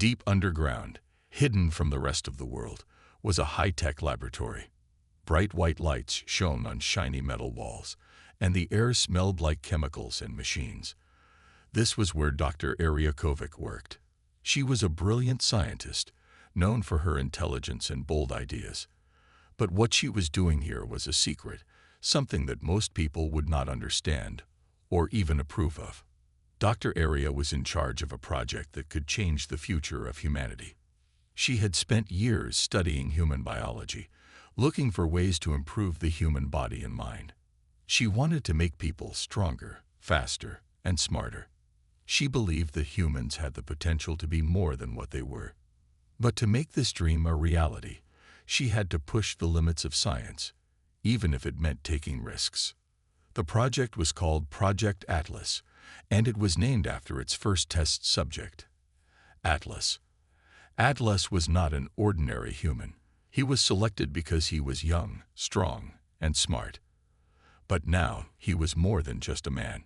Deep underground, hidden from the rest of the world, was a high-tech laboratory. Bright white lights shone on shiny metal walls, and the air smelled like chemicals and machines. This was where Dr. Aryakovic worked. She was a brilliant scientist, known for her intelligence and bold ideas. But what she was doing here was a secret, something that most people would not understand or even approve of. Dr. Arya was in charge of a project that could change the future of humanity. She had spent years studying human biology, looking for ways to improve the human body and mind. She wanted to make people stronger, faster, and smarter. She believed that humans had the potential to be more than what they were. But to make this dream a reality, she had to push the limits of science, even if it meant taking risks. The project was called Project Atlas, and it was named after its first test subject, Atlas. Atlas was not an ordinary human. He was selected because he was young, strong, and smart. But now he was more than just a man.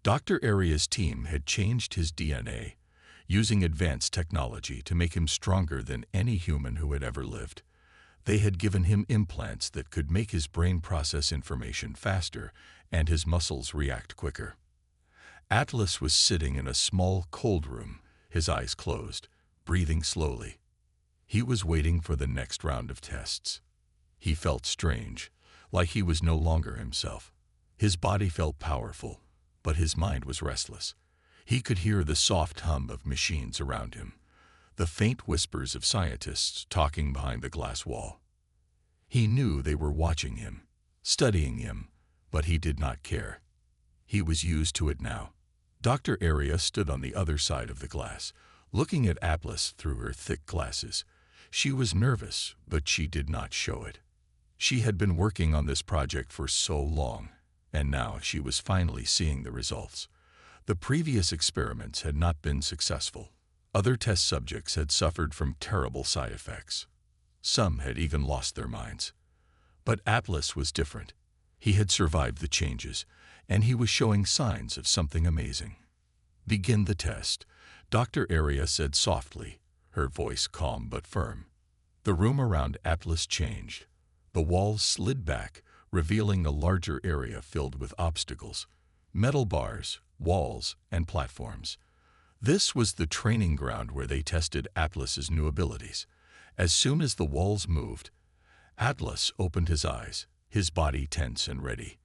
Dr. Arya's team had changed his DNA, using advanced technology to make him stronger than any human who had ever lived. They had given him implants that could make his brain process information faster and his muscles react quicker. Atlas was sitting in a small, cold room, his eyes closed, breathing slowly. He was waiting for the next round of tests. He felt strange, like he was no longer himself. His body felt powerful, but his mind was restless. He could hear the soft hum of machines around him, the faint whispers of scientists talking behind the glass wall. He knew they were watching him, studying him, but he did not care. He was used to it now. Dr. Arya stood on the other side of the glass, looking at Atlas through her thick glasses. She was nervous, but she did not show it. She had been working on this project for so long, and now she was finally seeing the results. The previous experiments had not been successful. Other test subjects had suffered from terrible side effects. Some had even lost their minds. But Atlas was different. He had survived the changes, and he was showing signs of something amazing. "Begin the test," Dr. Arya said softly, her voice calm but firm. The room around Atlas changed. The walls slid back, revealing a larger area filled with obstacles, metal bars, walls, and platforms. This was the training ground where they tested Atlas's new abilities. As soon as the walls moved, Atlas opened his eyes, his body tense and ready.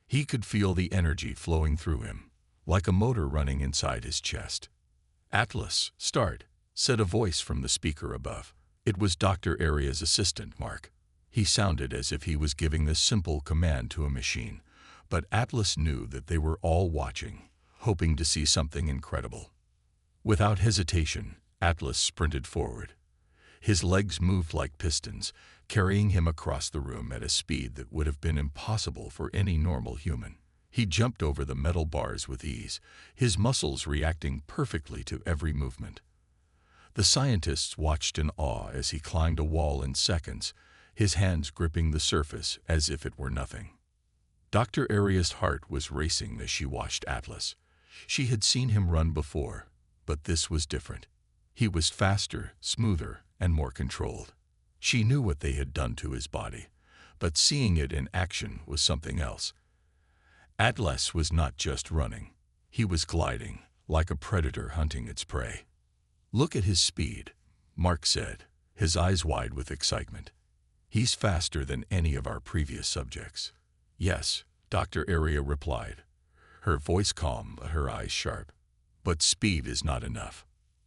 He could feel the energy flowing through him, like a motor running inside his chest. "Atlas, start," said a voice from the speaker above. It was Dr. Arya's assistant, Mark. He sounded as if he was giving this simple command to a machine, but Atlas knew that they were all watching, hoping to see something incredible. Without hesitation, Atlas sprinted forward. His legs moved like pistons, carrying him across the room at a speed that would have been impossible for any normal human. He jumped over the metal bars with ease, his muscles reacting perfectly to every movement. The scientists watched in awe as he climbed a wall in seconds, his hands gripping the surface as if it were nothing. Dr. Arya's heart was racing as she watched Atlas. She had seen him run before, but this was different. He was faster, smoother, and more controlled. She knew what they had done to his body, but seeing it in action was something else. Atlas was not just running. He was gliding, like a predator hunting its prey. "Look at his speed," Mark said, his eyes wide with excitement. "He's faster than any of our previous subjects." "Yes," Dr. Arya replied, her voice calm but her eyes sharp. "But speed is not enough.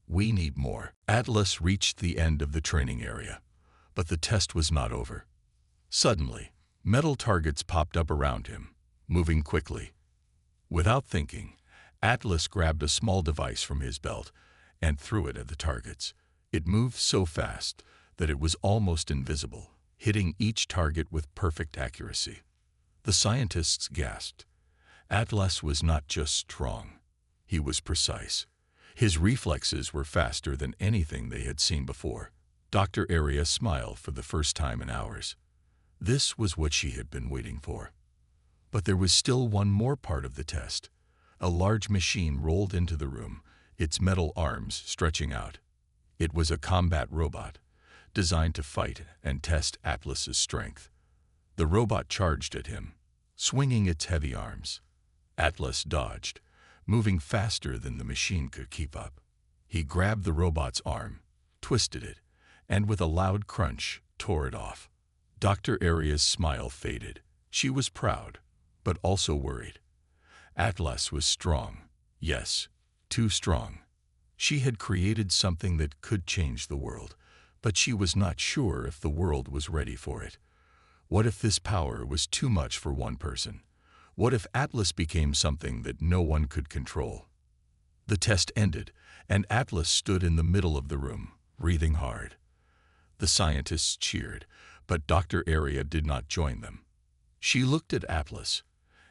We need more." Atlas reached the end of the training area, but the test was not over. Suddenly, metal targets popped up around him, moving quickly. Without thinking, Atlas grabbed a small device from his belt and threw it at the targets. It moved so fast that it was almost invisible, hitting each target with perfect accuracy. The scientists gasped. Atlas was not just strong. He was precise. His reflexes were faster than anything they had seen before. Dr. Arya smiled for the first time in hours. This was what she had been waiting for. But there was still one more part of the test. A large machine rolled into the room, its metal arms stretching out. It was a combat robot, designed to fight and test Atlas's strength. The robot charged at him, swinging its heavy arms. Atlas dodged, moving faster than the machine could keep up. He grabbed the robot's arm, twisted it, and with a loud crunch, tore it off. Dr. Aria's smile faded. She was proud, but also worried. Atlas was strong. Yes, too strong. She had created something that could change the world, but she was not sure if the world was ready for it. What if this power was too much for one person? What if Atlas became something that no one could control? The test ended, and Atlas stood in the middle of the room, breathing hard. The scientists cheered, but Dr. Aria did not join them. She looked at Atlas,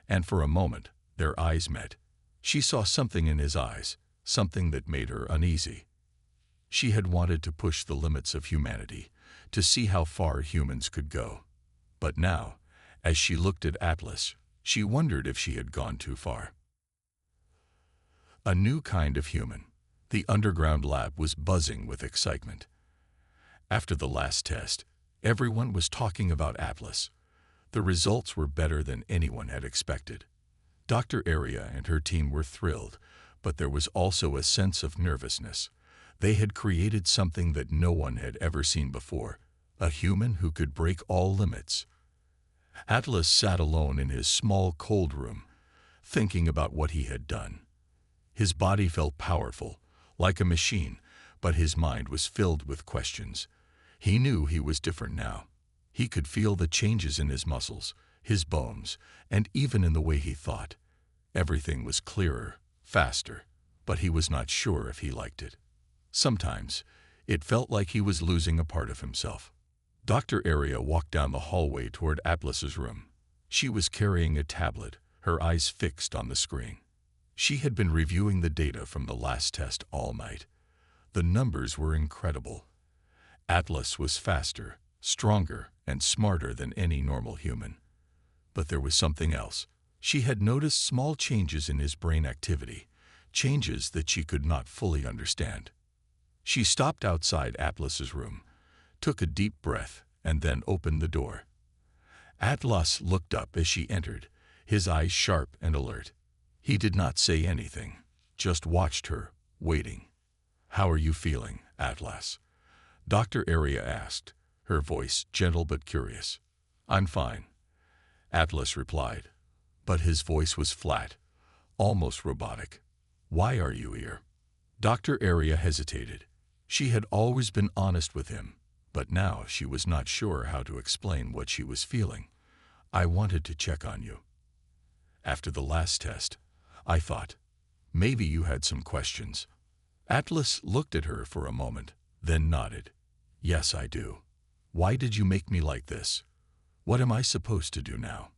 and for a moment, their eyes met. She saw something in his eyes, something that made her uneasy. She had wanted to push the limits of humanity, to see how far humans could go. But now, as she looked at Atlas, she wondered if she had gone too far. A new kind of human. The underground lab was buzzing with excitement. After the last test, everyone was talking about Atlas. The results were better than anyone had expected. Dr. Aria and her team were thrilled, but there was also a sense of nervousness. They had created something that no one had ever seen before, a human who could break all limits. Atlas sat alone in his small, cold room, thinking about what he had done. His body felt powerful, like a machine, but his mind was filled with questions. He knew he was different now. He could feel the changes in his muscles, his bones, and even in the way he thought. Everything was clearer, faster, but he was not sure if he liked it. Sometimes, it felt like he was losing a part of himself. Dr. Aria walked down the hallway toward Atlas's room. She was carrying a tablet, her eyes fixed on the screen. She had been reviewing the data from the last test all night. The numbers were incredible. Atlas was faster, stronger, and smarter than any normal human. But there was something else. She had noticed small changes in his brain activity, changes that she could not fully understand. She stopped outside Atlas's room, took a deep breath, and then opened the door. Atlas looked up as she entered, his eyes sharp and alert. He did not say anything, just watched her, waiting. "How are you feeling, Atlas?" Dr. Aria asked, her voice gentle but curious. "I'm fine," Atlas replied, but his voice was flat, almost robotic. "Why are you here?" Dr. Aria hesitated. She had always been honest with him, but now she was not sure how to explain what she was feeling. "I wanted to check on you. After the last test, I thought, maybe you had some questions." Atlas looked at her for a moment, then nodded. "Yes, I do. Why did you make me like this? What am I supposed to do now?"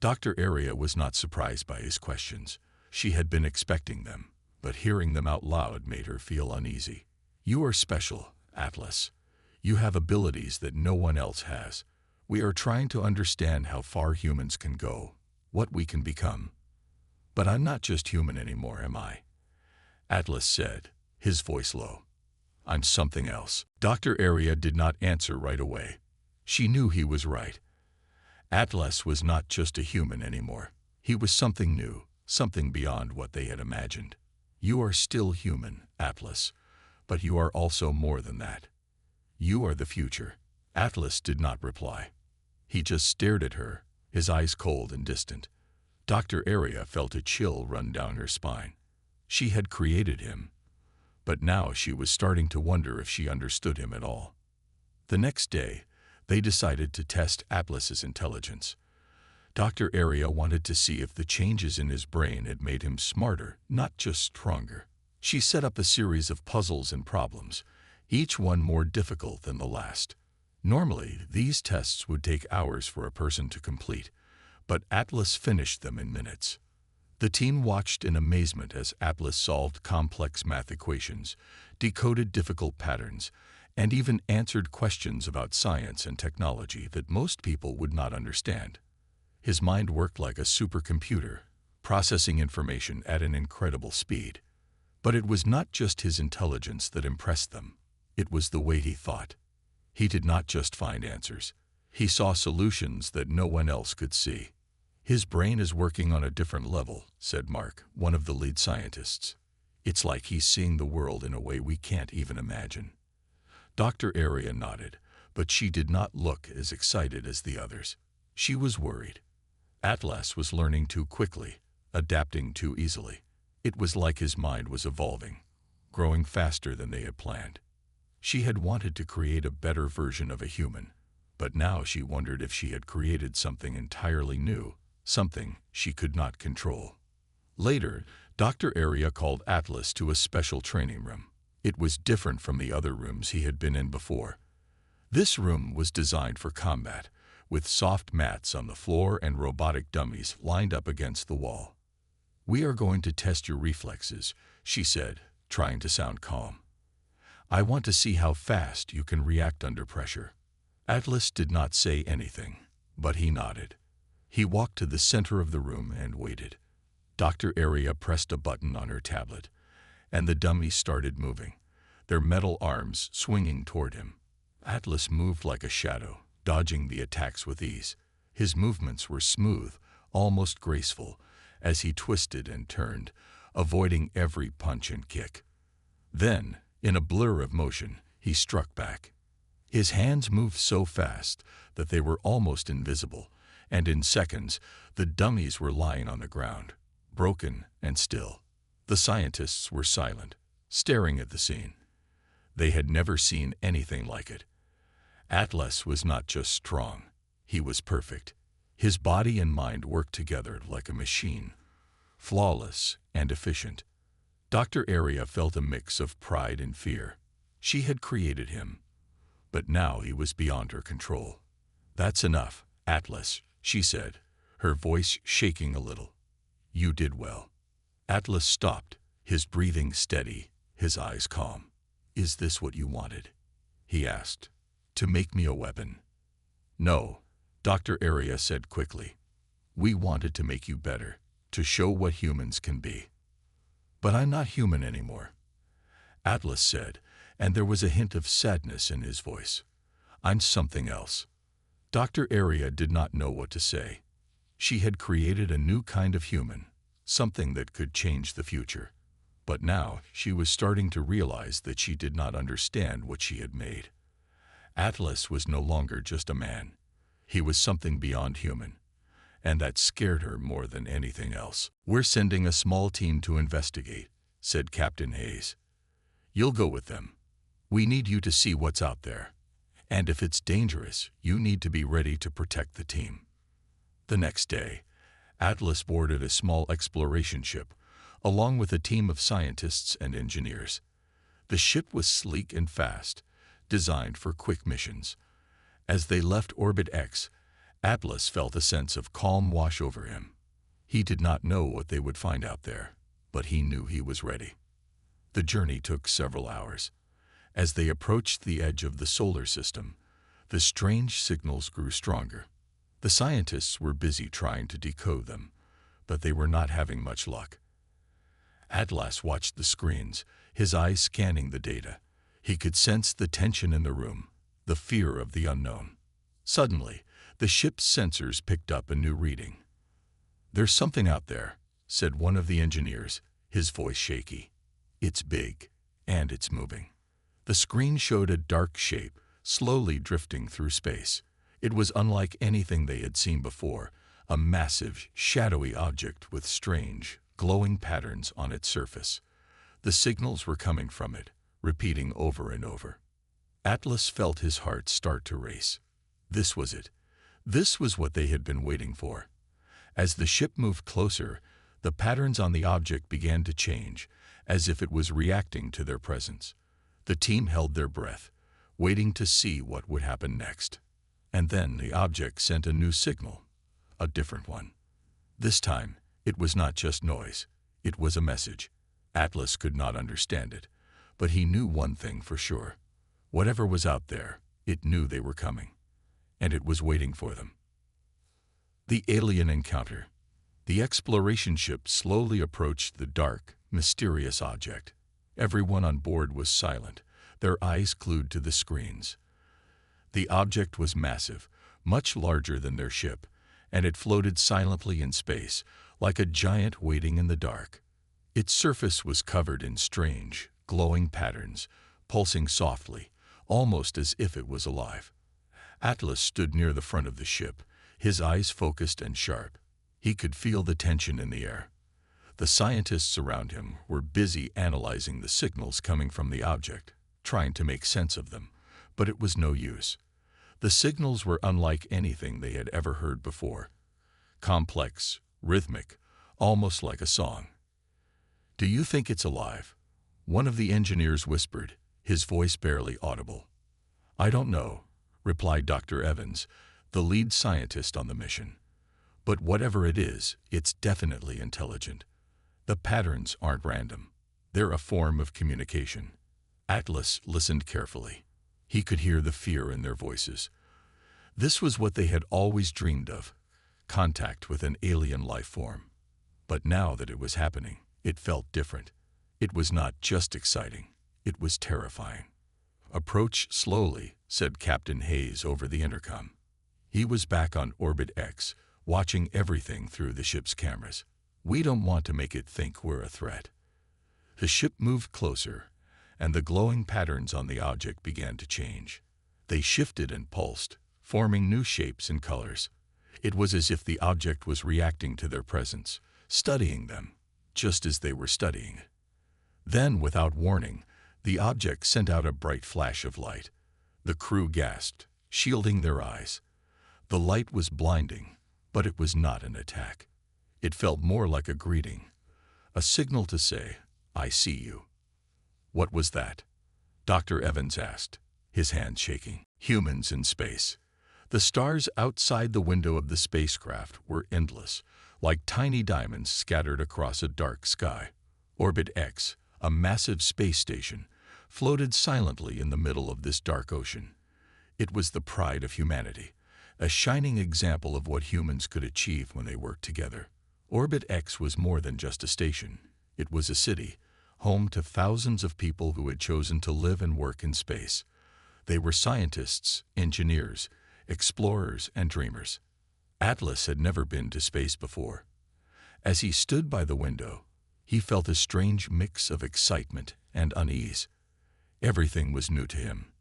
Dr. Aria was not surprised by his questions. She had been expecting them, but hearing them out loud made her feel uneasy. "You are special, Atlas. You have abilities that no one else has. We are trying to understand how far humans can go, what we can become. But I'm not just human anymore, am I?" Atlas said, his voice low. "I'm something else." Dr. Aria did not answer right away. She knew he was right. Atlas was not just a human anymore. He was something new, something beyond what they had imagined. "You are still human, Atlas, but you are also more than that. You are the future." Atlas did not reply. He just stared at her, his eyes cold and distant. Dr. Aria felt a chill run down her spine. She had created him, but now she was starting to wonder if she understood him at all. The next day, they decided to test Atlas's intelligence. Dr. Aria wanted to see if the changes in his brain had made him smarter, not just stronger. She set up a series of puzzles and problems, each one more difficult than the last. Normally, these tests would take hours for a person to complete, but Atlas finished them in minutes. The team watched in amazement as Atlas solved complex math equations, decoded difficult patterns, and even answered questions about science and technology that most people would not understand. His mind worked like a supercomputer, processing information at an incredible speed. But it was not just his intelligence that impressed them. It was the way he thought. He did not just find answers. He saw solutions that no one else could see. His brain is working on a different level, said Mark, one of the lead scientists. It's like he's seeing the world in a way we can't even imagine. Dr. Aria nodded, but she did not look as excited as the others. She was worried. Atlas was learning too quickly, adapting too easily. It was like his mind was evolving, growing faster than they had planned. She had wanted to create a better version of a human, but now she wondered if she had created something entirely new, something she could not control. Later, Dr. Aria called Atlas to a special training room. It was different from the other rooms he had been in before. This room was designed for combat, with soft mats on the floor and robotic dummies lined up against the wall. "We are going to test your reflexes," she said, trying to sound calm. "I want to see how fast you can react under pressure." Atlas did not say anything, but he nodded. He walked to the center of the room and waited. Dr. Aria pressed a button on her tablet, and the dummies started moving, their metal arms swinging toward him. Atlas moved like a shadow, dodging the attacks with ease. His movements were smooth, almost graceful, as he twisted and turned, avoiding every punch and kick. Then, in a blur of motion, he struck back. His hands moved so fast that they were almost invisible, and in seconds, the dummies were lying on the ground, broken and still. The scientists were silent, staring at the scene. They had never seen anything like it. Atlas was not just strong, he was perfect. His body and mind worked together like a machine, flawless and efficient. Dr. Aria felt a mix of pride and fear. She had created him, but now he was beyond her control. "That's enough, Atlas," she said, her voice shaking a little. "You did well." Atlas stopped, his breathing steady, his eyes calm. "Is this what you wanted?" he asked. "To make me a weapon?" "No," Dr. Aria said quickly. "We wanted to make you better, to show what humans can be." "But I'm not human anymore," Atlas said, and there was a hint of sadness in his voice. "I'm something else." Dr. Aria did not know what to say. She had created a new kind of human, something that could change the future. But now she was starting to realize that she did not understand what she had made. Atlas was no longer just a man. He was something beyond human, and that scared her more than anything else. "We're sending a small team to investigate," said Captain Hayes. "You'll go with them. We need you to see what's out there. And if it's dangerous, you need to be ready to protect the team." The next day, Atlas boarded a small exploration ship, along with a team of scientists and engineers. The ship was sleek and fast, designed for quick missions. As they left Orbit X, Atlas felt a sense of calm wash over him. He did not know what they would find out there, but he knew he was ready. The journey took several hours. As they approached the edge of the solar system, the strange signals grew stronger. The scientists were busy trying to decode them, but they were not having much luck. Atlas watched the screens, his eyes scanning the data. He could sense the tension in the room, the fear of the unknown. Suddenly, the ship's sensors picked up a new reading. "There's something out there," said one of the engineers, his voice shaky. "It's big, and it's moving." The screen showed a dark shape, slowly drifting through space. It was unlike anything they had seen before, a massive, shadowy object with strange, glowing patterns on its surface. The signals were coming from it, repeating over and over. Atlas felt his heart start to race. This was it. This was what they had been waiting for. As the ship moved closer, the patterns on the object began to change, as if it was reacting to their presence. The team held their breath, waiting to see what would happen next. And then the object sent a new signal, a different one. This time, it was not just noise. It was a message. Atlas could not understand it, but he knew one thing for sure. Whatever was out there, it knew they were coming, and it was waiting for them. The alien encounter. The exploration ship slowly approached the dark, mysterious object. Everyone on board was silent, their eyes glued to the screens. The object was massive, much larger than their ship, and it floated silently in space, like a giant waiting in the dark. Its surface was covered in strange, glowing patterns, pulsing softly, almost as if it was alive. Atlas stood near the front of the ship, his eyes focused and sharp. He could feel the tension in the air. The scientists around him were busy analyzing the signals coming from the object, trying to make sense of them, but it was no use. The signals were unlike anything they had ever heard before. Complex, rhythmic, almost like a song. "Do you think it's alive?" one of the engineers whispered, his voice barely audible. "I don't know," replied Dr. Evans, the lead scientist on the mission. "But whatever it is, it's definitely intelligent. The patterns aren't random. They're a form of communication." Atlas listened carefully. He could hear the fear in their voices. This was what they had always dreamed of, contact with an alien life form. But now that it was happening, it felt different. It was not just exciting, it was terrifying. "Approach slowly," said Captain Hayes over the intercom. He was back on Orbit X, watching everything through the ship's cameras. "We don't want to make it think we're a threat." The ship moved closer, and the glowing patterns on the object began to change. They shifted and pulsed, forming new shapes and colors. It was as if the object was reacting to their presence, studying them, just as they were studying it. Then, without warning, the object sent out a bright flash of light. The crew gasped, shielding their eyes. The light was blinding, but it was not an attack. It felt more like a greeting, a signal to say, "I see you." "What was that?" Dr. Evans asked, his hands shaking. "Humans in space." The stars outside the window of the spacecraft were endless, like tiny diamonds scattered across a dark sky. Orbit X, a massive space station, floated silently in the middle of this dark ocean. It was the pride of humanity, a shining example of what humans could achieve when they worked together. Orbit X was more than just a station. It was a city, home to thousands of people who had chosen to live and work in space. They were scientists, engineers, explorers, and dreamers. Atlas had never been to space before. As he stood by the window, he felt a strange mix of excitement and unease. Everything was new to him.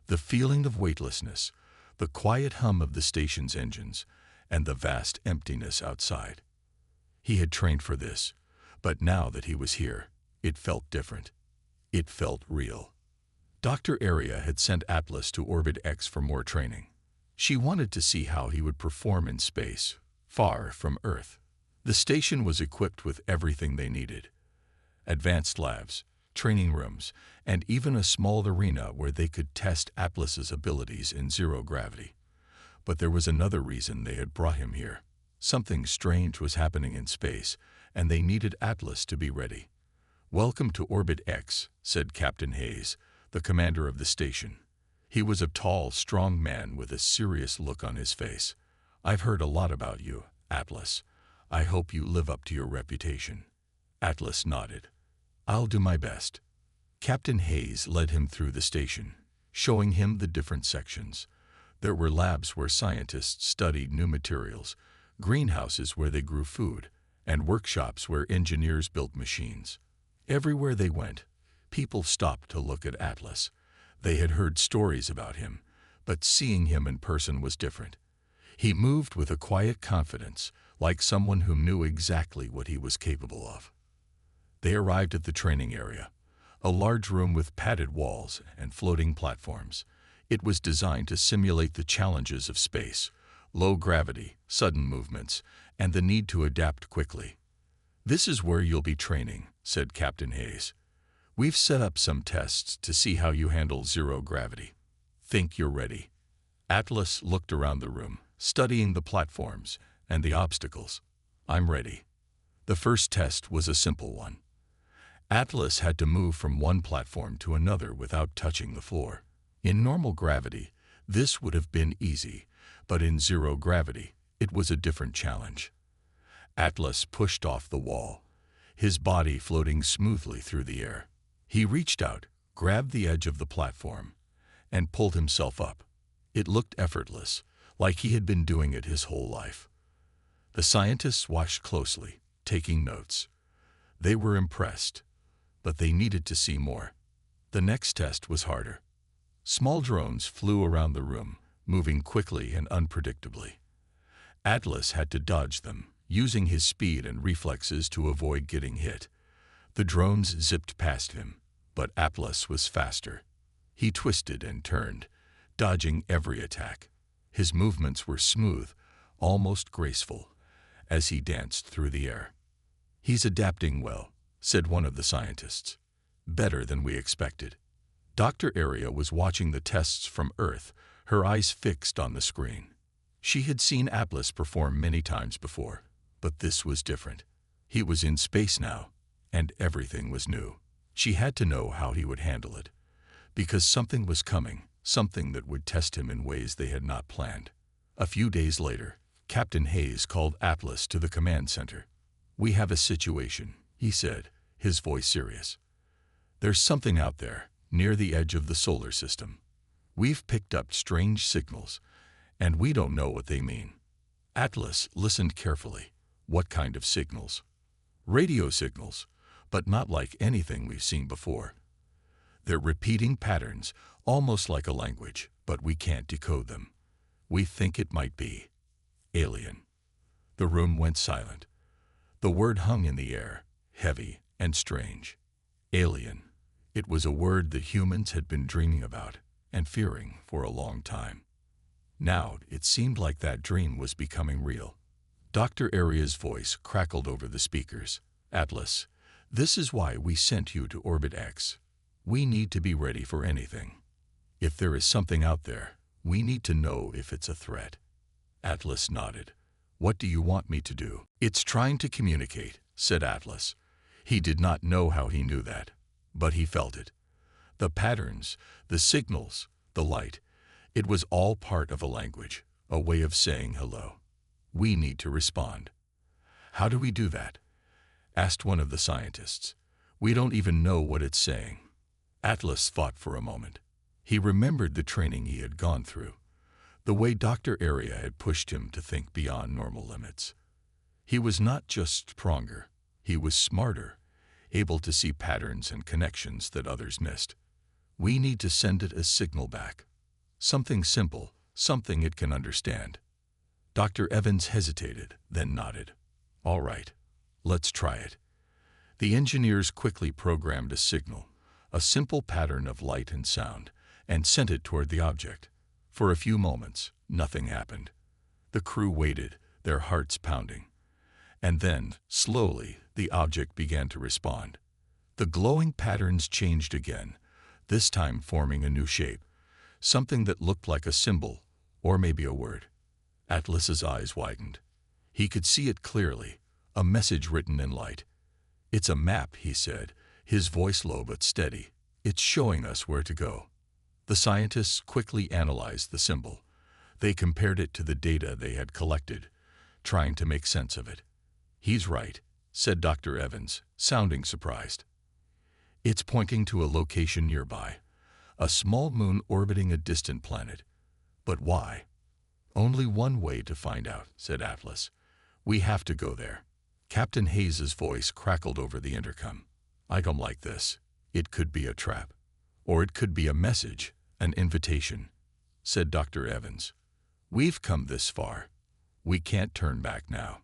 The feeling of weightlessness, the quiet hum of the station's engines, and the vast emptiness outside. He had trained for this, but now that he was here, it felt different. It felt real. Dr. Aria had sent Atlas to Orbit X for more training. She wanted to see how he would perform in space, far from Earth. The station was equipped with everything they needed: advanced labs, training rooms, and even a small arena where they could test Atlas's abilities in zero gravity. But there was another reason they had brought him here. Something strange was happening in space, and they needed Atlas to be ready. "Welcome to Orbit X," said Captain Hayes, the commander of the station. He was a tall, strong man with a serious look on his face. "I've heard a lot about you, Atlas. I hope you live up to your reputation." Atlas nodded. "I'll do my best." Captain Hayes led him through the station, showing him the different sections. There were labs where scientists studied new materials, greenhouses where they grew food, and workshops where engineers built machines. Everywhere they went, people stopped to look at Atlas. They had heard stories about him, but seeing him in person was different. He moved with a quiet confidence, like someone who knew exactly what he was capable of. They arrived at the training area, a large room with padded walls and floating platforms. It was designed to simulate the challenges of space: low gravity, sudden movements, and the need to adapt quickly. "This is where you'll be training," said Captain Hayes. "We've set up some tests to see how you handle zero gravity. Think you're ready." Atlas looked around the room, studying the platforms and the obstacles. "I'm ready." The first test was a simple one. Atlas had to move from one platform to another without touching the floor. In normal gravity, this would have been easy, but in zero gravity, it was a different challenge. Atlas pushed off the wall, his body floating smoothly through the air. He reached out, grabbed the edge of the platform, and pulled himself up. It looked effortless, like he had been doing it his whole life. The scientists watched closely, taking notes. They were impressed, but they needed to see more. The next test was harder. Small drones flew around the room, moving quickly and unpredictably. Atlas had to dodge them, using his speed and reflexes to avoid getting hit. The drones zipped past him, but Atlas was faster. He twisted and turned, dodging every attack. His movements were smooth, almost graceful, as he danced through the air. "He's adapting well," said one of the scientists. "Better than we expected." Dr. Aria was watching the tests from Earth, her eyes fixed on the screen. She had seen Atlas perform many times before, but this was different. He was in space now, and everything was new. She had to know how he would handle it, because something was coming, something that would test him in ways they had not planned. A few days later, Captain Hayes called Atlas to the command center. "We have a situation," he said, his voice serious. "There's something out there, near the edge of the solar system. We've picked up strange signals, and we don't know what they mean." Atlas listened carefully. "What kind of signals?" "Radio signals, but not like anything we've seen before. They're repeating patterns, almost like a language, but we can't decode them. We think it might be alien." The room went silent. The word hung in the air, heavy and strange. Alien. It was a word that humans had been dreaming about and fearing for a long time. Now it seemed like that dream was becoming real. Dr. Aria's voice crackled over the speakers. "Atlas, this is why we sent you to Orbit X. We need to be ready for anything. If there is something out there, we need to know if it's a threat." Atlas nodded. "What do you want me to do?" "It's trying to communicate," said Atlas. He did not know how he knew that, but he felt it. The patterns, the signals, the light, it was all part of a language, a way of saying hello. "We need to respond." "How do we do that?" asked one of the scientists. "We don't even know what it's saying." Atlas thought for a moment. He remembered the training he had gone through, the way Dr. Aria had pushed him to think beyond normal limits. He was not just stronger, he was smarter, able to see patterns and connections that others missed. "We need to send it a signal back. Something simple, something it can understand." Dr. Evans hesitated, then nodded. "All right, let's try it." The engineers quickly programmed a signal, a simple pattern of light and sound, and sent it toward the object. For a few moments, nothing happened. The crew waited, their hearts pounding. And then, slowly, the object began to respond. The glowing patterns changed again, this time forming a new shape, something that looked like a symbol, or maybe a word. Atlas's eyes widened. He could see it clearly, a message written in light. "It's a map," he said, his voice low but steady. "It's showing us where to go." The scientists quickly analyzed the symbol. They compared it to the data they had collected, trying to make sense of it. "He's right," said Dr. Evans, sounding surprised. "It's pointing to a location nearby, a small moon orbiting a distant planet. But why?" "Only one way to find out," said Atlas. "We have to go there." Captain Hayes's voice crackled over the intercom. "I don't like this. It could be a trap. Or it could be a message, an invitation," said Dr. Evans. "We've come this far. We can't turn back now."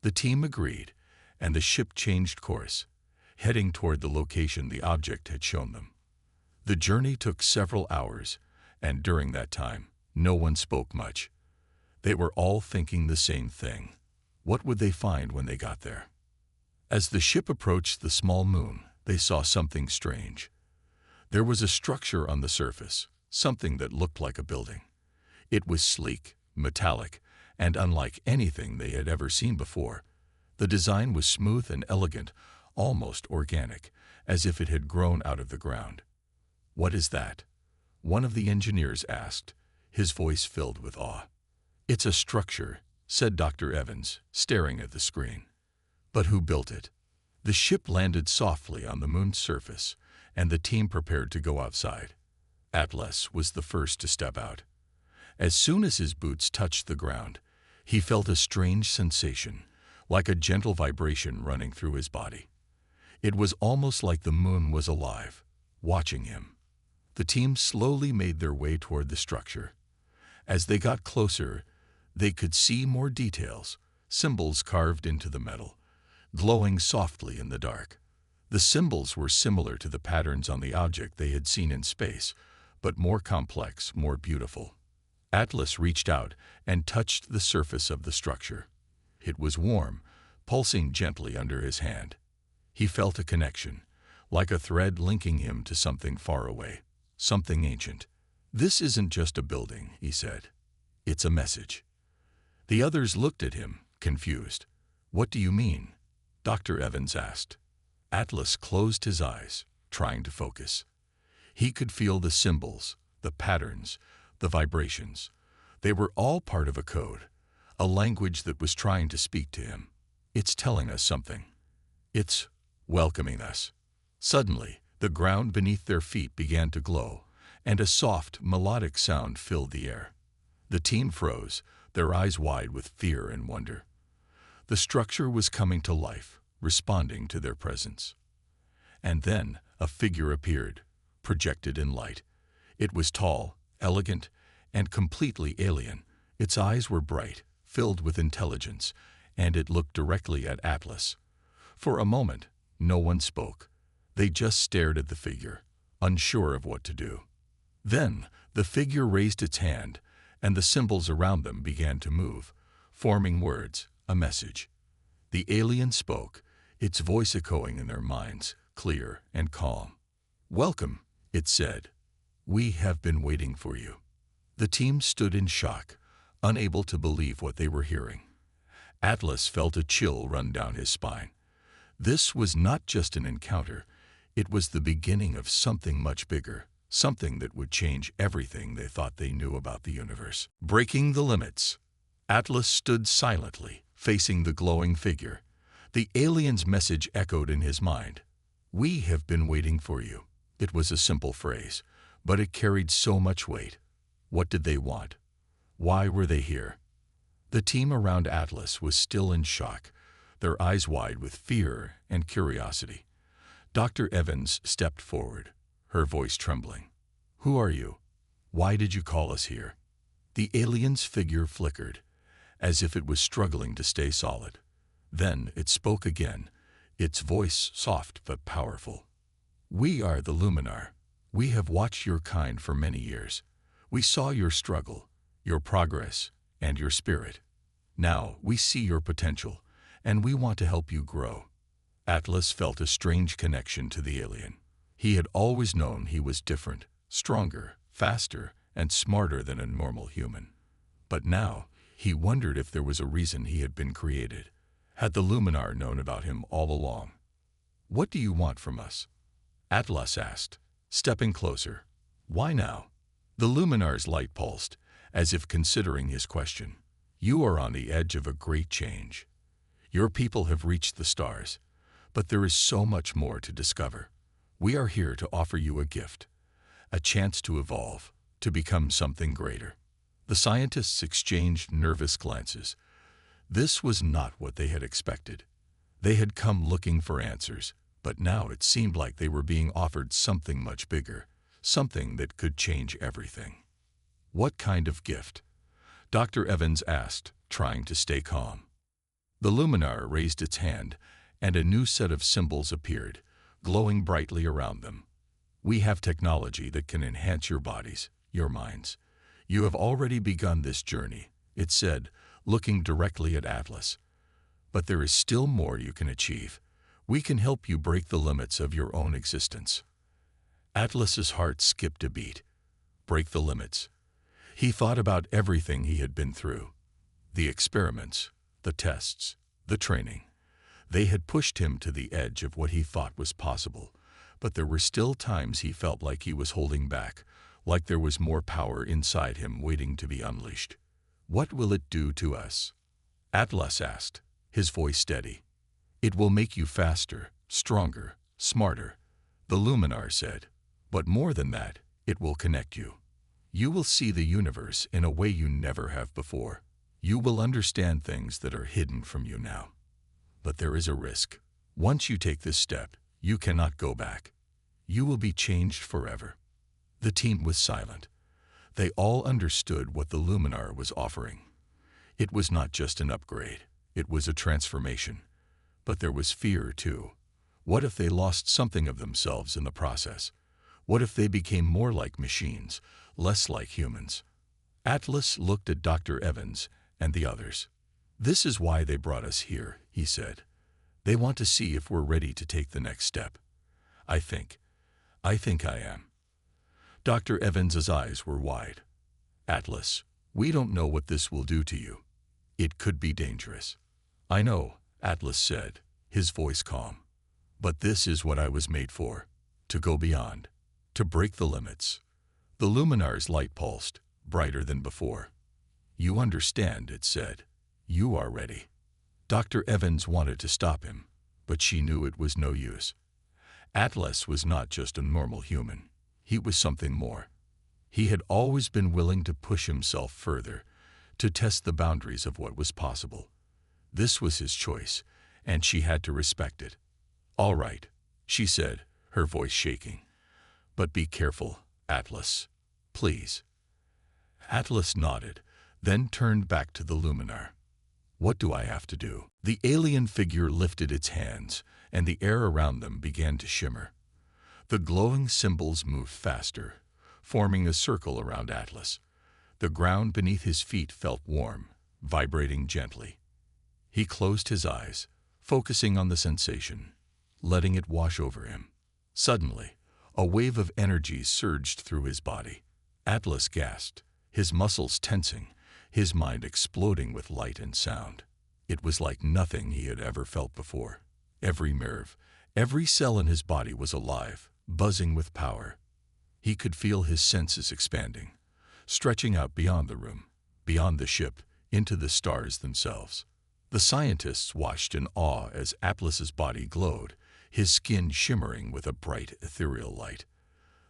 The team agreed, and the ship changed course, heading toward the location the object had shown them. The journey took several hours, and during that time, no one spoke much. They were all thinking the same thing. What would they find when they got there? As the ship approached the small moon, they saw something strange. There was a structure on the surface, something that looked like a building. It was sleek, metallic, and unlike anything they had ever seen before. The design was smooth and elegant, almost organic, as if it had grown out of the ground. "What is that?" one of the engineers asked, his voice filled with awe. "It's a structure," said Dr. Evans, staring at the screen. "But who built it?" The ship landed softly on the moon's surface, and the team prepared to go outside. Atlas was the first to step out. As soon as his boots touched the ground, he felt a strange sensation, like a gentle vibration running through his body. It was almost like the moon was alive, watching him. The team slowly made their way toward the structure. As they got closer, they could see more details, symbols carved into the metal, glowing softly in the dark. The symbols were similar to the patterns on the object they had seen in space, but more complex, more beautiful. Atlas reached out and touched the surface of the structure. It was warm, pulsing gently under his hand. He felt a connection, like a thread linking him to something far away, something ancient. "This isn't just a building," he said. "It's a message." The others looked at him, confused. "What do you mean?" Dr. Evans asked. Atlas closed his eyes, trying to focus. He could feel the symbols, the patterns, the vibrations. They were all part of a code, a language that was trying to speak to him. "It's telling us something. It's welcoming us." Suddenly, the ground beneath their feet began to glow, and a soft, melodic sound filled the air. The team froze, their eyes wide with fear and wonder. The structure was coming to life, responding to their presence. And then a figure appeared, projected in light. It was tall, elegant, and completely alien. Its eyes were bright, filled with intelligence, and it looked directly at Atlas. For a moment, no one spoke. They just stared at the figure, unsure of what to do. Then the figure raised its hand, and the symbols around them began to move, forming words, a message. The alien spoke, its voice echoing in their minds, clear and calm. "Welcome," it said. "We have been waiting for you." The team stood in shock, unable to believe what they were hearing. Atlas felt a chill run down his spine. This was not just an encounter, it was the beginning of something much bigger, something that would change everything they thought they knew about the universe. Breaking the limits. Atlas stood silently, facing the glowing figure. The alien's message echoed in his mind. "We have been waiting for you." It was a simple phrase, but it carried so much weight. What did they want? Why were they here? The team around Atlas was still in shock, their eyes wide with fear and curiosity. Dr. Evans stepped forward, her voice trembling. "Who are you? Why did you call us here?" The alien's figure flickered, as if it was struggling to stay solid. Then it spoke again, its voice soft but powerful. "We are the Luminar. We have watched your kind for many years. We saw your struggle, your progress, and your spirit. Now we see your potential, and we want to help you grow." Atlas felt a strange connection to the alien. He had always known he was different, stronger, faster, and smarter than a normal human. But now, he wondered if there was a reason he had been created. Had the Luminar known about him all along? "What do you want from us?" Atlas asked, stepping closer. "Why now?" The Luminar's light pulsed, as if considering his question. "You are on the edge of a great change. Your people have reached the stars, but there is so much more to discover. We are here to offer you a gift, a chance to evolve, to become something greater." The scientists exchanged nervous glances. This was not what they had expected. They had come looking for answers, but now it seemed like they were being offered something much bigger, something that could change everything. "What kind of gift?" Dr. Evans asked, trying to stay calm. The Luminar raised its hand, and a new set of symbols appeared, glowing brightly around them. "We have technology that can enhance your bodies, your minds. You have already begun this journey," it said, looking directly at Atlas. "But there is still more you can achieve. We can help you break the limits of your own existence." Atlas's heart skipped a beat. Break the limits. He thought about everything he had been through. The experiments, the tests, the training. They had pushed him to the edge of what he thought was possible, but there were still times he felt like he was holding back, like there was more power inside him waiting to be unleashed. "What will it do to us?" Atlas asked, his voice steady. "It will make you faster, stronger, smarter. The Luminar said. But more than that, it will connect you. You will see the universe in a way you never have before. You will understand things that are hidden from you now. But there is a risk. Once you take this step, you cannot go back. You will be changed forever. The team was silent. They all understood what the Luminar was offering. It was not just an upgrade. It was a transformation. But there was fear, too. What if they lost something of themselves in the process? What if they became more like machines, less like humans? Atlas looked at Dr. Evans and the others. "This is why they brought us here," he said. "They want to see if we're ready to take the next step." I think I am." Dr. Evans's eyes were wide. "Atlas, we don't know what this will do to you. It could be dangerous." "I know," Atlas said, his voice calm. "But this is what I was made for, to go beyond, to break the limits." The Luminar's light pulsed, brighter than before. "You understand," it said. "You are ready." Dr. Evans wanted to stop him, but she knew it was no use. Atlas was not just a normal human. He was something more. He had always been willing to push himself further, to test the boundaries of what was possible. This was his choice, and she had to respect it. "All right," she said, her voice shaking. "But be careful, Atlas. Please." Atlas nodded, then turned back to the Luminar. "What do I have to do?" The alien figure lifted its hands, and the air around them began to shimmer. The glowing symbols moved faster, forming a circle around Atlas. The ground beneath his feet felt warm, vibrating gently. He closed his eyes, focusing on the sensation, letting it wash over him. Suddenly, a wave of energy surged through his body. Atlas gasped, his muscles tensing, his mind exploding with light and sound. It was like nothing he had ever felt before. Every nerve, every cell in his body was alive, buzzing with power. He could feel his senses expanding, stretching out beyond the room, beyond the ship, into the stars themselves. The scientists watched in awe as Atlas's body glowed, his skin shimmering with a bright, ethereal light.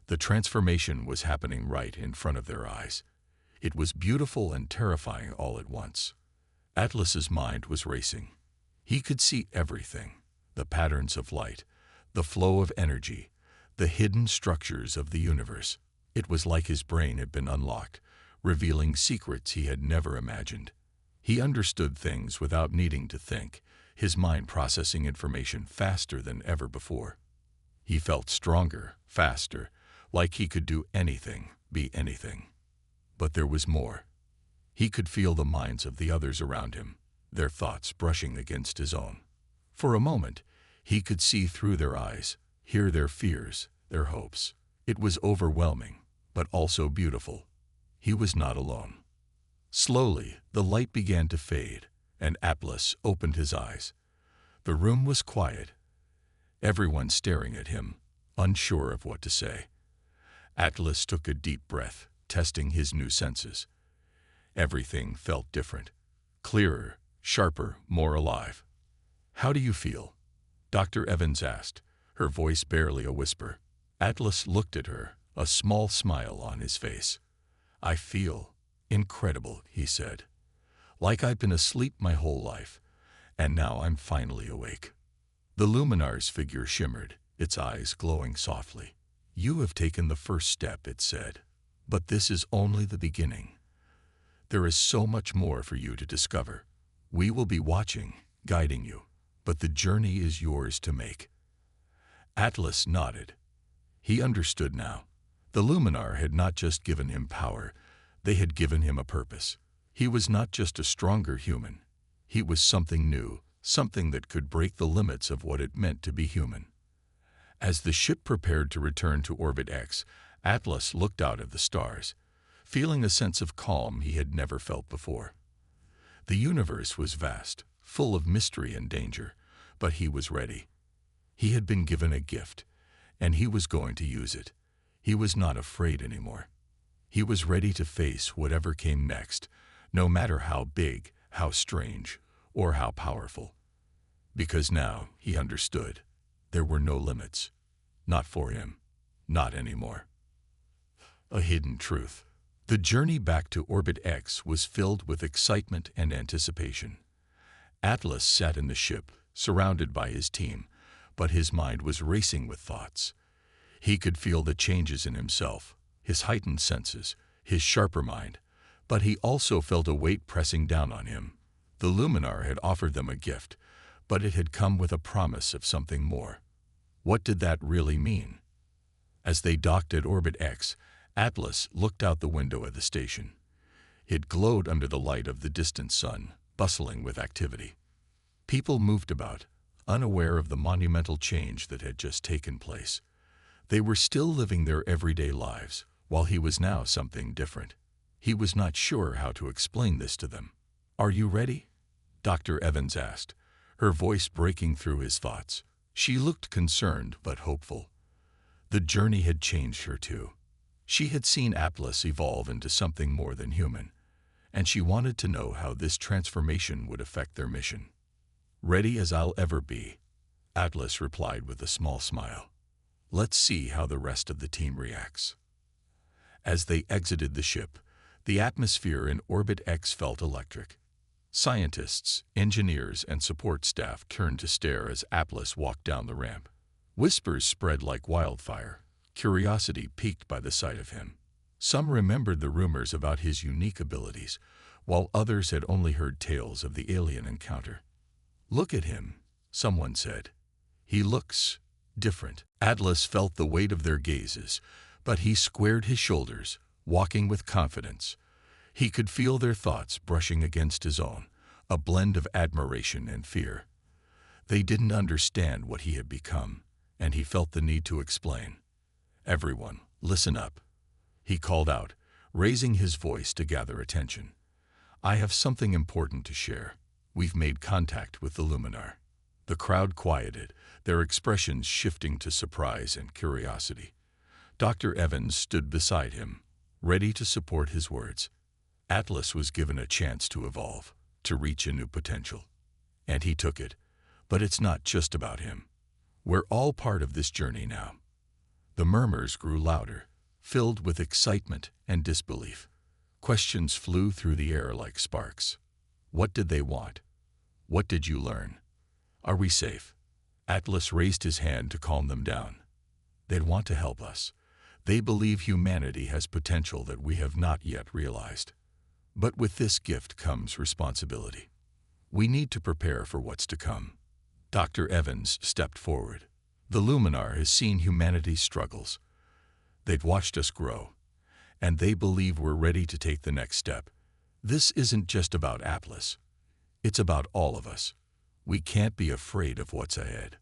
The transformation was happening right in front of their eyes. It was beautiful and terrifying all at once. Atlas's mind was racing. He could see everything, the patterns of light, the flow of energy, the hidden structures of the universe. It was like his brain had been unlocked, revealing secrets he had never imagined. He understood things without needing to think, his mind processing information faster than ever before. He felt stronger, faster, like he could do anything, be anything. But there was more. He could feel the minds of the others around him, their thoughts brushing against his own. For a moment, he could see through their eyes, hear their fears, their hopes. It was overwhelming, but also beautiful. He was not alone. Slowly, the light began to fade, and Atlas opened his eyes. The room was quiet, everyone staring at him, unsure of what to say. Atlas took a deep breath, testing his new senses. Everything felt different, clearer, sharper, more alive. "How do you feel?" Dr. Evans asked, her voice barely a whisper. Atlas looked at her, a small smile on his face. "I feel incredible," he said. "Like I've been asleep my whole life, and now I'm finally awake." The Luminar's figure shimmered, its eyes glowing softly. "You have taken the first step," it said. "But this is only the beginning. There is so much more for you to discover. We will be watching, guiding you, but the journey is yours to make." Atlas nodded. He understood now. The Luminar had not just given him power, they had given him a purpose. He was not just a stronger human. He was something new, something that could break the limits of what it meant to be human. As the ship prepared to return to Orbit X, Atlas looked out at the stars, feeling a sense of calm he had never felt before. The universe was vast, full of mystery and danger, but he was ready. He had been given a gift, and he was going to use it. He was not afraid anymore. He was ready to face whatever came next, no matter how big, how strange, or how powerful. Because now he understood. There were no limits. Not for him. Not anymore. A hidden truth. The journey back to Orbit X was filled with excitement and anticipation. Atlas sat in the ship, surrounded by his team, but his mind was racing with thoughts. He could feel the changes in himself, his heightened senses, his sharper mind, but he also felt a weight pressing down on him. The Luminar had offered them a gift, but it had come with a promise of something more. What did that really mean? As they docked at Orbit X, Atlas looked out the window at the station. It glowed under the light of the distant sun, bustling with activity. People moved about, unaware of the monumental change that had just taken place. They were still living their everyday lives, while he was now something different. He was not sure how to explain this to them. "Are you ready?" Dr. Evans asked, her voice breaking through his thoughts. She looked concerned but hopeful. The journey had changed her too. She had seen Atlas evolve into something more than human, and she wanted to know how this transformation would affect their mission. "Ready as I'll ever be," Atlas replied with a small smile. "Let's see how the rest of the team reacts." As they exited the ship, the atmosphere in Orbit X felt electric. Scientists, engineers, and support staff turned to stare as Atlas walked down the ramp. Whispers spread like wildfire, curiosity piqued by the sight of him. Some remembered the rumors about his unique abilities, while others had only heard tales of the alien encounter. "Look at him," someone said. "He looks different." Atlas felt the weight of their gazes, but he squared his shoulders, walking with confidence. He could feel their thoughts brushing against his own, a blend of admiration and fear. They didn't understand what he had become, and he felt the need to explain. "Everyone, listen up," he called out, raising his voice to gather attention. "I have something important to share. We've made contact with the Luminar." The crowd quieted, their expressions shifting to surprise and curiosity. Dr. Evans stood beside him, ready to support his words. Atlas was given a chance to evolve, to reach a new potential. And he took it. But it's not just about him. We're all part of this journey now. The murmurs grew louder, filled with excitement and disbelief. Questions flew through the air like sparks. What did they want? What did you learn? Are we safe? Atlas raised his hand to calm them down. They want to help us. They believe humanity has potential that we have not yet realized. But with this gift comes responsibility. We need to prepare for what's to come. Dr. Evans stepped forward. The Luminar has seen humanity's struggles. They've watched us grow, and they believe we're ready to take the next step. This isn't just about Atlas. It's about all of us. We can't be afraid of what's ahead.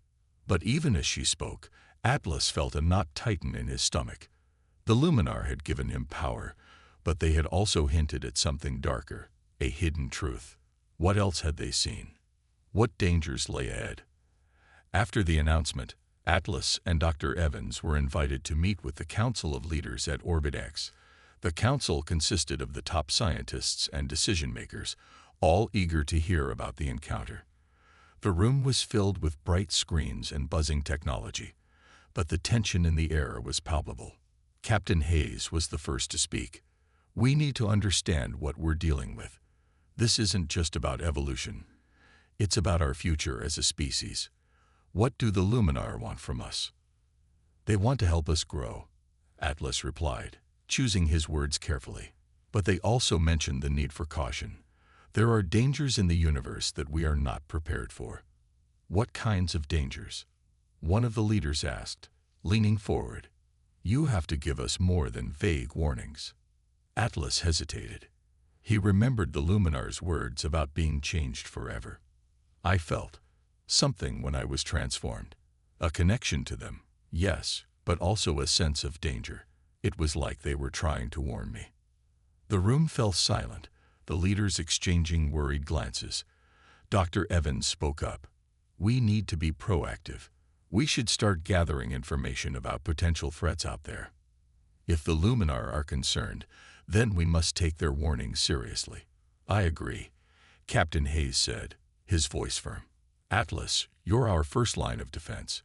But even as she spoke, Atlas felt a knot tighten in his stomach. The Luminar had given him power, but they had also hinted at something darker, a hidden truth. What else had they seen? What dangers lay ahead? After the announcement, Atlas and Dr. Evans were invited to meet with the Council of Leaders at Orbit X. The council consisted of the top scientists and decision-makers, all eager to hear about the encounter. The room was filled with bright screens and buzzing technology, but the tension in the air was palpable. Captain Hayes was the first to speak. "We need to understand what we're dealing with. This isn't just about evolution. It's about our future as a species. What do the Luminar want from us?" "They want to help us grow," Atlas replied, choosing his words carefully. "But they also mentioned the need for caution. There are dangers in the universe that we are not prepared for." "What kinds of dangers?" one of the leaders asked, leaning forward. "You have to give us more than vague warnings." Atlas hesitated. He remembered the Luminar's words about being changed forever. "I felt something when I was transformed. A connection to them, yes, but also a sense of danger. It was like they were trying to warn me." The room fell silent, the leaders exchanging worried glances. Dr. Evans spoke up. "We need to be proactive. We should start gathering information about potential threats out there. If the Luminar are concerned, then we must take their warnings seriously." "I agree," Captain Hayes said, his voice firm. "Atlas, you're our first line of defense.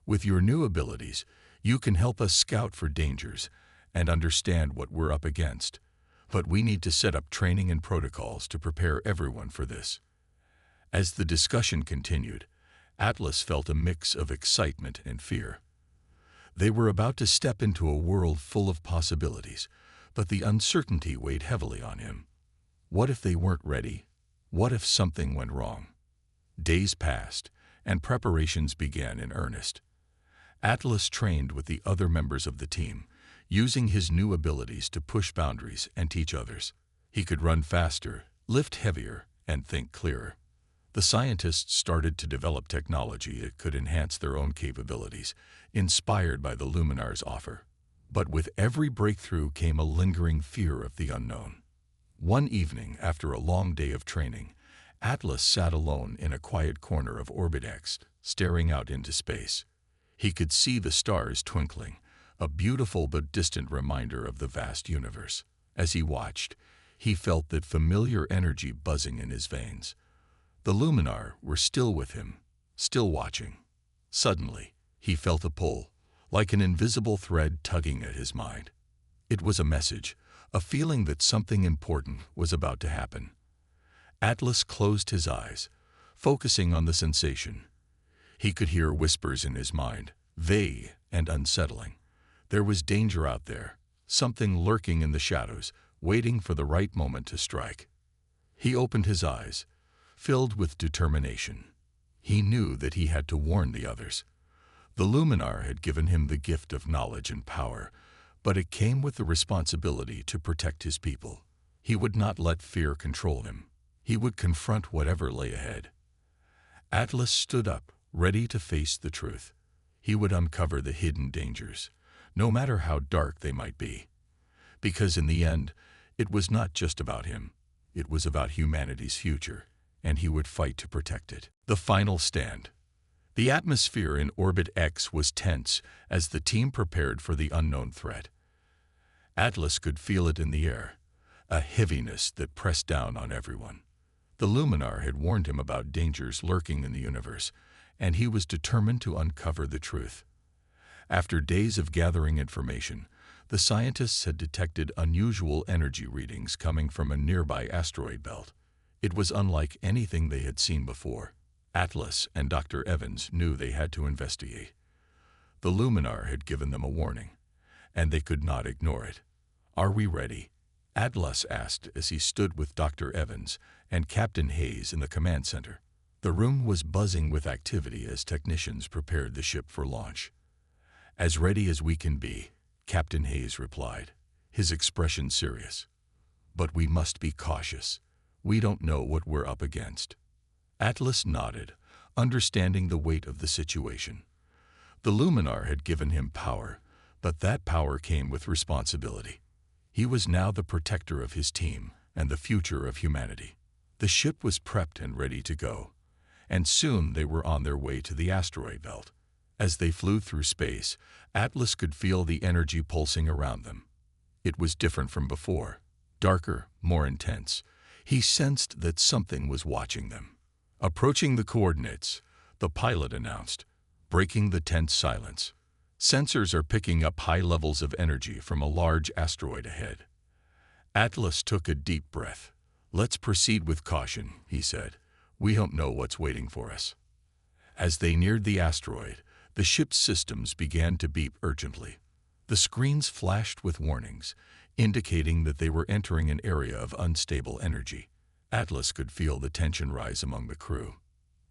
With your new abilities, you can help us scout for dangers and understand what we're up against. But we need to set up training and protocols to prepare everyone for this." As the discussion continued, Atlas felt a mix of excitement and fear. They were about to step into a world full of possibilities, but the uncertainty weighed heavily on him. What if they weren't ready? What if something went wrong? Days passed, and preparations began in earnest. Atlas trained with the other members of the team, using his new abilities to push boundaries and teach others. He could run faster, lift heavier, and think clearer. The scientists started to develop technology that could enhance their own capabilities, inspired by the Luminar's offer. But with every breakthrough came a lingering fear of the unknown. One evening, after a long day of training, Atlas sat alone in a quiet corner of Orbit X, staring out into space. He could see the stars twinkling, a beautiful but distant reminder of the vast universe. As he watched, he felt that familiar energy buzzing in his veins. The Luminar were still with him, still watching. Suddenly, he felt a pull, like an invisible thread tugging at his mind. It was a message, a feeling that something important was about to happen. Atlas closed his eyes, focusing on the sensation. He could hear whispers in his mind, vague and unsettling. There was danger out there, something lurking in the shadows, waiting for the right moment to strike. He opened his eyes, filled with determination. He knew that he had to warn the others. The Luminar had given him the gift of knowledge and power, but it came with the responsibility to protect his people. He would not let fear control him. He would confront whatever lay ahead. Atlas stood up, ready to face the truth. He would uncover the hidden dangers, no matter how dark they might be. Because in the end, it was not just about him. It was about humanity's future, and he would fight to protect it. The final stand. The atmosphere in Orbit X was tense as the team prepared for the unknown threat. Atlas could feel it in the air, a heaviness that pressed down on everyone. The Luminar had warned him about dangers lurking in the universe, and he was determined to uncover the truth. After days of gathering information, the scientists had detected unusual energy readings coming from a nearby asteroid belt. It was unlike anything they had seen before. Atlas and Dr. Evans knew they had to investigate. The Luminar had given them a warning, and they could not ignore it. "Are we ready?" Atlas asked as he stood with Dr. Evans and Captain Hayes in the command center. The room was buzzing with activity as technicians prepared the ship for launch. "As ready as we can be," Captain Hayes replied, his expression serious. "But we must be cautious. We don't know what we're up against." Atlas nodded, understanding the weight of the situation. The Luminar had given him power, but that power came with responsibility. He was now the protector of his team and the future of humanity. The ship was prepped and ready to go, and soon they were on their way to the asteroid belt. As they flew through space, Atlas could feel the energy pulsing around them. It was different from before, darker, more intense. He sensed that something was watching them. "Approaching the coordinates," the pilot announced, breaking the tense silence. "Sensors are picking up high levels of energy from a large asteroid ahead." Atlas took a deep breath. "Let's proceed with caution," he said. "We don't know what's waiting for us." As they neared the asteroid, the ship's systems began to beep urgently. The screens flashed with warnings, indicating that they were entering an area of unstable energy. Atlas could feel the tension rise among the crew.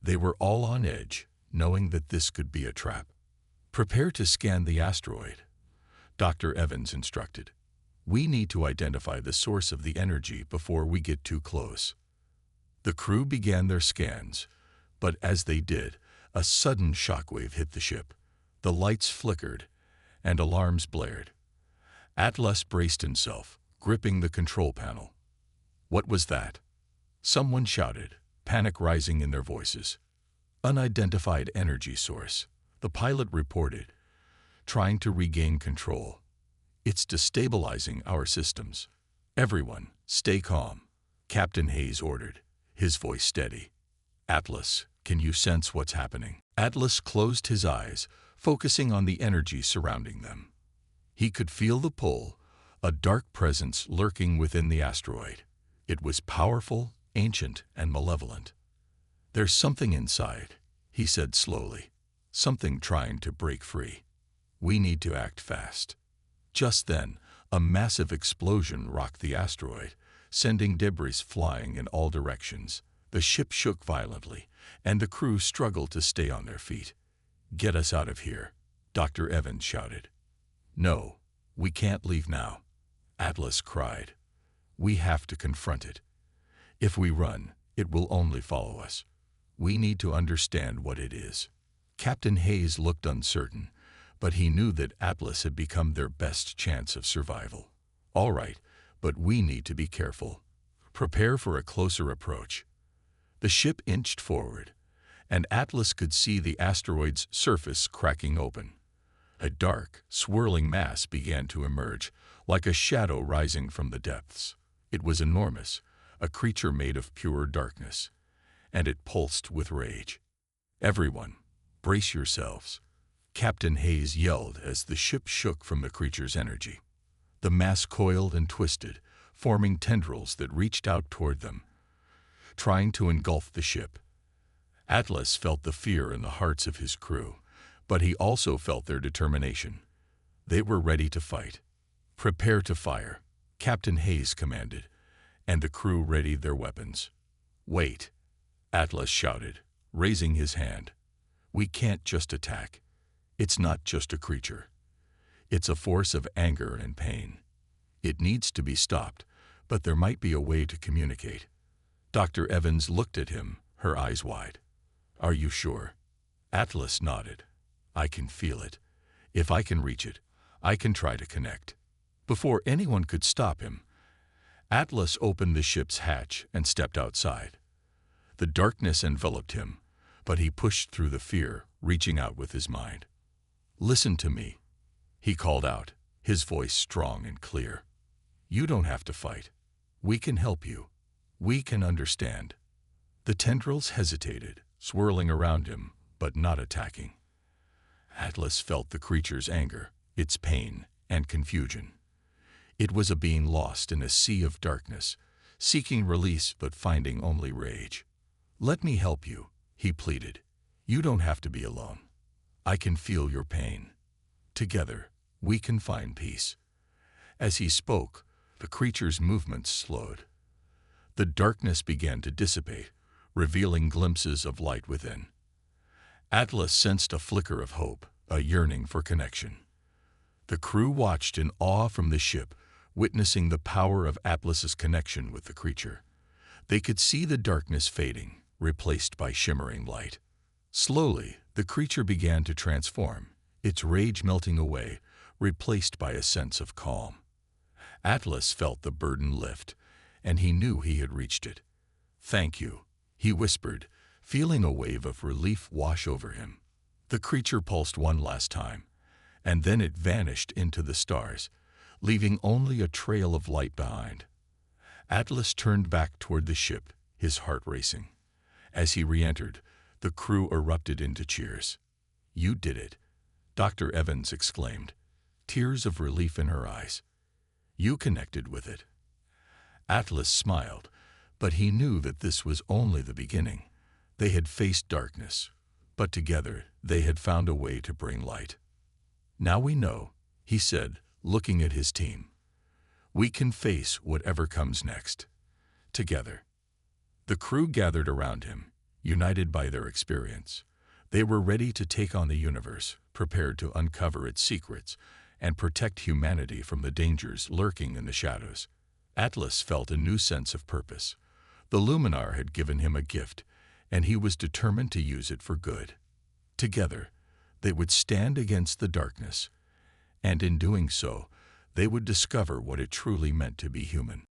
They were all on edge, knowing that this could be a trap. "Prepare to scan the asteroid," Dr. Evans instructed. "We need to identify the source of the energy before we get too close." The crew began their scans, but as they did, a sudden shockwave hit the ship. The lights flickered, and alarms blared. Atlas braced himself, gripping the control panel. What was that? Someone shouted, panic rising in their voices. "Unidentified energy source," the pilot reported, trying to regain control. "It's destabilizing our systems. Everyone, stay calm," Captain Hayes ordered, his voice steady. "Atlas, can you sense what's happening?" Atlas closed his eyes, focusing on the energy surrounding them. He could feel the pull, a dark presence lurking within the asteroid. It was powerful, ancient, and malevolent. "There's something inside," he said slowly. "Something trying to break free. We need to act fast." Just then, a massive explosion rocked the asteroid, sending debris flying in all directions. The ship shook violently, and the crew struggled to stay on their feet. "Get us out of here," Dr. Evans shouted. "No, we can't leave now," Atlas cried. "We have to confront it. If we run, it will only follow us. We need to understand what it is." Captain Hayes looked uncertain, but he knew that Atlas had become their best chance of survival. "All right, but we need to be careful. Prepare for a closer approach." The ship inched forward, and Atlas could see the asteroid's surface cracking open. A dark, swirling mass began to emerge, like a shadow rising from the depths. It was enormous, a creature made of pure darkness, and it pulsed with rage. "Everyone, brace yourselves," Captain Hayes yelled as the ship shook from the creature's energy. The mass coiled and twisted, forming tendrils that reached out toward them, trying to engulf the ship. Atlas felt the fear in the hearts of his crew, but he also felt their determination. They were ready to fight. "Prepare to fire," Captain Hayes commanded, and the crew readied their weapons. "Wait," Atlas shouted, raising his hand. "We can't just attack. It's not just a creature. It's a force of anger and pain. It needs to be stopped, but there might be a way to communicate." Dr. Evans looked at him, her eyes wide. "Are you sure?" Atlas nodded. "I can feel it. If I can reach it, I can try to connect." Before anyone could stop him, Atlas opened the ship's hatch and stepped outside. The darkness enveloped him, but he pushed through the fear, reaching out with his mind. "Listen to me," he called out, his voice strong and clear. "You don't have to fight. We can help you. We can understand." The tendrils hesitated, swirling around him, but not attacking. Atlas felt the creature's anger, its pain, and confusion. It was a being lost in a sea of darkness, seeking release but finding only rage. "Let me help you," he pleaded. "You don't have to be alone. I can feel your pain. Together, we can find peace." As he spoke, the creature's movements slowed. The darkness began to dissipate, revealing glimpses of light within. Atlas sensed a flicker of hope, a yearning for connection. The crew watched in awe from the ship, witnessing the power of Atlas's connection with the creature. They could see the darkness fading, replaced by shimmering light. Slowly, the creature began to transform, its rage melting away, replaced by a sense of calm. Atlas felt the burden lift, and he knew he had reached it. "Thank you," he whispered, feeling a wave of relief wash over him. The creature pulsed one last time, and then it vanished into the stars, leaving only a trail of light behind. Atlas turned back toward the ship, his heart racing. As he re-entered, the crew erupted into cheers. "You did it," Dr. Evans exclaimed, tears of relief in her eyes. "You connected with it." Atlas smiled, but he knew that this was only the beginning. They had faced darkness, but together they had found a way to bring light. "Now we know," he said, looking at his team. "We can face whatever comes next. Together." The crew gathered around him, united by their experience. They were ready to take on the universe, prepared to uncover its secrets and protect humanity from the dangers lurking in the shadows. Atlas felt a new sense of purpose. The Luminar had given him a gift, and he was determined to use it for good. Together, they would stand against the darkness, and in doing so, they would discover what it truly meant to be human.